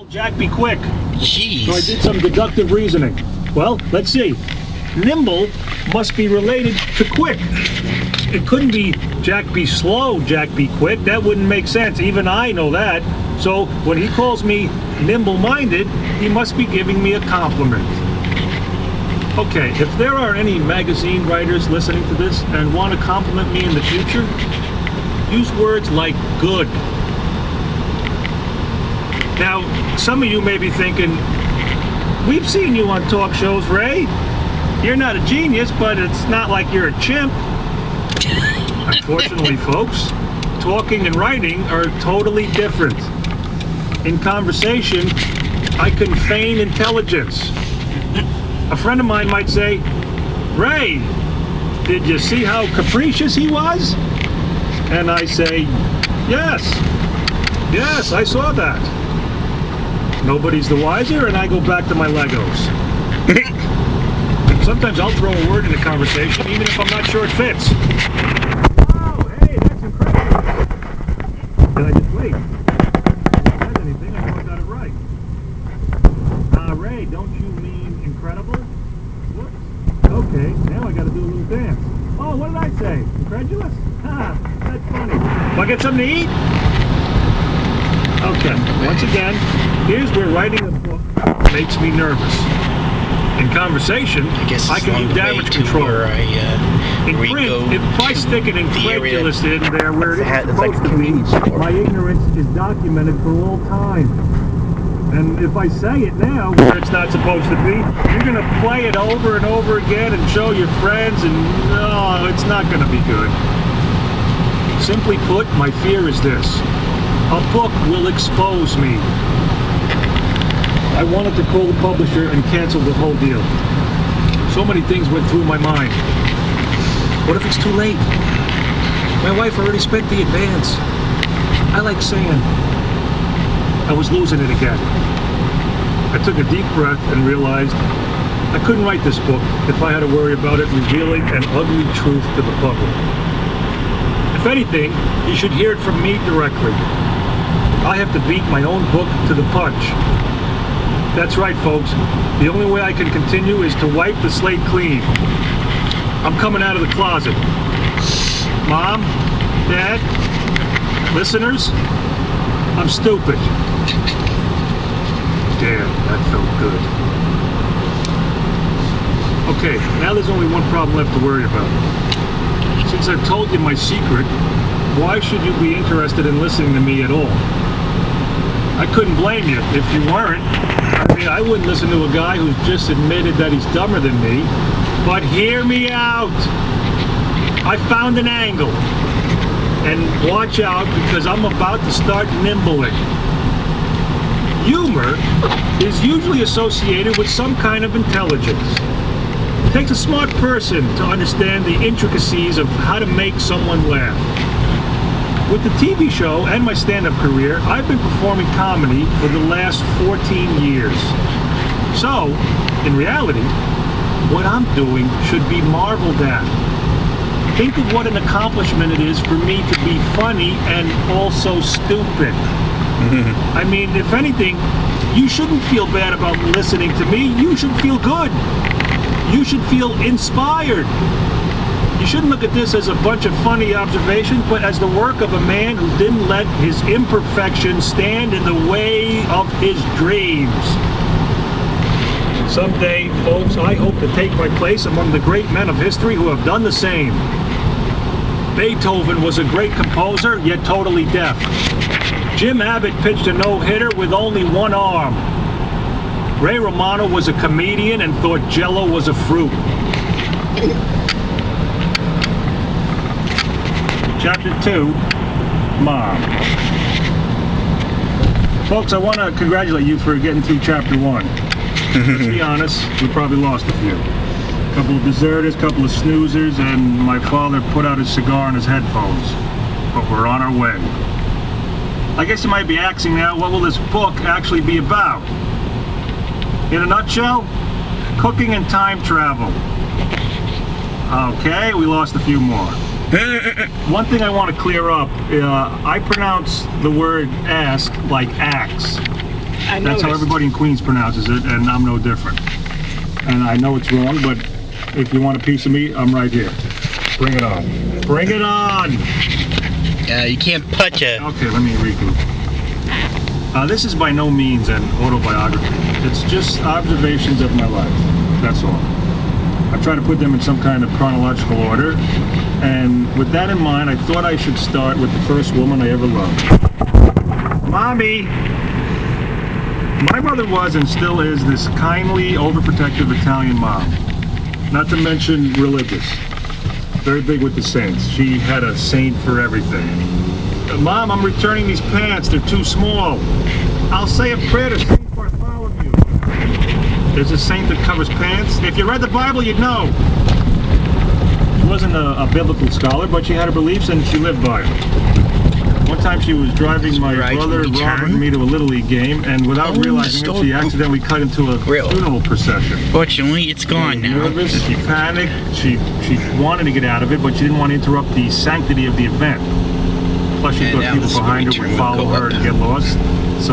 Jack, be quick. Jeez. So I did some deductive reasoning. Well, let's see. Nimble must be related to quick. It couldn't be Jack be slow, Jack be quick. That wouldn't make sense. Even I know that. So when he calls me nimble-minded, he must be giving me a compliment. Okay, if there are any magazine writers listening to this and want to compliment me in the future, use words like good. Now, some of you may be thinking, we've seen you on talk shows, Ray. You're not a genius, but it's not like you're a chimp. Unfortunately, folks, talking and writing are totally different. In conversation, I can feign intelligence. A friend of mine might say, Ray, did you see how capricious he was? And I say, yes, I saw that. Nobody's the wiser, and I go back to my Legos. Sometimes I'll throw a word in a conversation, even if I'm not sure it fits. Oh, hey, that's incredible. Did I just wait? If it says anything, I know I got it right. Ray, don't you mean incredible? Whoops. Okay, now I got to do a little dance. Oh, what did I say? Incredulous? Ha, that's funny. Do I get something to eat? Okay, once again, here's where writing a book makes me nervous. In conversation, I can do damage control. In print, if I stick an incredulous in there where it's supposed to be, my ignorance is documented for all time. And if I say it now where it's not supposed to be, you're going to play it over and over again and show your friends, and no, it's not going to be good. Simply put, my fear is this. A book will expose me. I wanted to call the publisher and cancel the whole deal. So many things went through my mind. What if it's too late? My wife already spent the advance. I like sand. I was losing it again. I took a deep breath and realized I couldn't write this book if I had to worry about it revealing an ugly truth to the public. If anything, you should hear it from me directly. I have to beat my own book to the punch. That's right, folks. The only way I can continue is to wipe the slate clean. I'm coming out of the closet. Mom, Dad, listeners, I'm stupid. Damn, that felt good. Okay, now there's only one problem left to worry about. Since I've told you my secret, why should you be interested in listening to me at all? I couldn't blame you if you weren't. I mean, I wouldn't listen to a guy who's just admitted that he's dumber than me. But hear me out. I found an angle. And watch out, because I'm about to start nimbling. Humor is usually associated with some kind of intelligence. It takes a smart person to understand the intricacies of how to make someone laugh. With the TV show and my stand-up career, I've been performing comedy for the last 14 years. So, in reality, what I'm doing should be marveled at. Think of what an accomplishment it is for me to be funny and also stupid. I mean, if anything, you shouldn't feel bad about listening to me. You should feel good. You should feel inspired. You shouldn't look at this as a bunch of funny observations, but as the work of a man who didn't let his imperfections stand in the way of his dreams. Someday, folks, I hope to take my place among the great men of history who have done the same. Beethoven was a great composer, yet totally deaf. Jim Abbott pitched a no-hitter with only one arm. Ray Romano was a comedian and thought Jell-O was a fruit. Chapter 2, Mom. Folks, I want to congratulate you for getting through Chapter 1. Let's be honest, we probably lost a few. A couple of deserters, a couple of snoozers, and my father put out his cigar and his headphones. But we're on our way. I guess you might be asking now, what will this book actually be about? In a nutshell, cooking and time travel. Okay, we lost a few more. One thing I want to clear up, I pronounce the word ask like axe. I That's how everybody in Queens pronounces it, and I'm no different. And I know it's wrong, but if you want a piece of me, I'm right here. Bring it on. Bring it on! You can't touch it. Okay, let me regroup. This is by no means an autobiography. It's just observations of my life. That's all. I try to put them in some kind of chronological order. And with that in mind, I thought I should start with the first woman I ever loved. Mommy! My mother was and still is this kindly, overprotective Italian mom. Not to mention religious. Very big with the saints. She had a saint for everything. Mom, I'm returning these pants. They're too small. I'll say a prayer to Saint Bartholomew. There's a saint that covers pants. If you read the Bible, you'd know. She wasn't a biblical scholar, but she had her beliefs and she lived by them. One time she was driving my brother Robert and me to a Little League game, and without realizing it, she accidentally cut into a funeral procession. Fortunately, it's gone now. Nervous, she panicked, she wanted to get out of it, but she didn't want to interrupt the sanctity of the event. Plus she thought people behind her would follow her and get lost. So